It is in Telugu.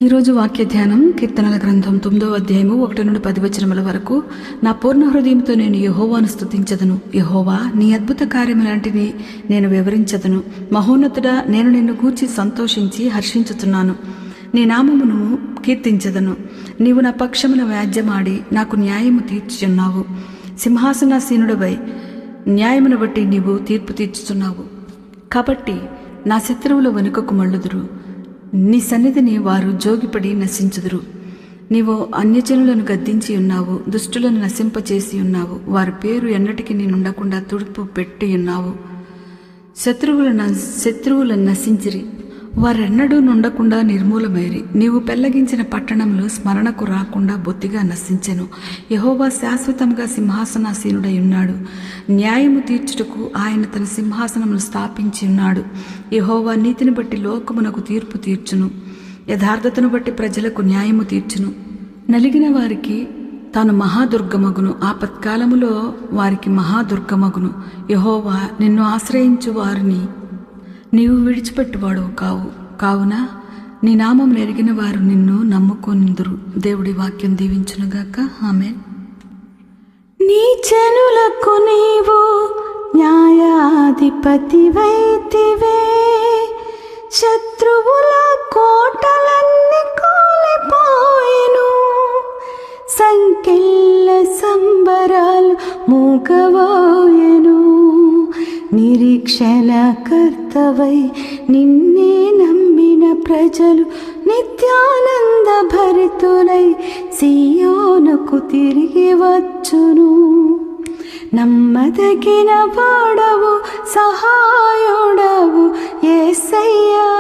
ఈరోజు వాక్య ధ్యానం కీర్తనల గ్రంథం 9వ అధ్యాయము 1 నుండి 10 వచనముల వరకు. నా పూర్ణ హృదయంతో నేను యెహోవాను స్తుతించదను. యెహోవా, నీ అద్భుత కార్యములాంటిని నేను వివరించదను. మహోన్నతుడా, నేను నిన్ను గూర్చి సంతోషించి హర్షించుతున్నాను. నీ నామమును కీర్తించదను. నీవు నా పక్షమున వ్యాజ్యమాడి నాకు న్యాయము తీర్చుచున్నావు. సింహాసనాసీనుడవై న్యాయమును బట్టి నీవు తీర్పు తీర్చుచున్నావు. కాబట్టి నా శత్రువుల వెనుకకు మళ్ళుదురు. నీ సన్నిధిని వారు జోగిపడి నశించుదురు. నీవు అన్యజనులను గద్దించి ఉన్నావు, దుష్టులను నశింపచేసి ఉన్నావు. వారి పేరు ఎన్నటికీ నేనుండకుండా తుడుపు పెట్టి ఉన్నావు. శత్రువులను నశించిరి, వారెన్నడూ నుండకుండా నిర్మూలమైరి. నీవు పెళ్లగించిన పట్టణంలో స్మరణకు రాకుండా బొత్తిగా నశించెను. యెహోవా శాశ్వతంగా సింహాసనాసీనుడై ఉన్నాడు. న్యాయము తీర్చుటకు ఆయన తన సింహాసనమును స్థాపించి ఉన్నాడు. యెహోవా నీతిని బట్టి లోకమునకు తీర్పు తీర్చును, యథార్థతను బట్టి ప్రజలకు న్యాయము తీర్చును. నలిగిన వారికి తాను మహాదుర్గమగును, ఆపత్కాలములో వారికి మహాదుర్గమగును. యెహోవా, నిన్ను ఆశ్రయించు వారిని నీవు విడిచిపెట్టువాడు కావున నీ నామం ఎరిగిన వారు నిన్ను నమ్ముకొందురు. దేవుడి వాక్యం దీవించునుగాక. ఆమేన్. నీ జనులకు నీవు న్యాయాధిపతివైతివే, శత్రువుల కోటలన్నీ కూలిపోయెను, సంకెళ్ళ సంబరాలు మూగబోయెను. నిరీక్షణ కర్తవై నిన్నే నమ్మిన ప్రజలు నిత్యానంద భరితులై సియోనుకు తిరిగి వచ్చును. నమ్మదగిన వాడవు, సహాయుడవు యేసయ్యా.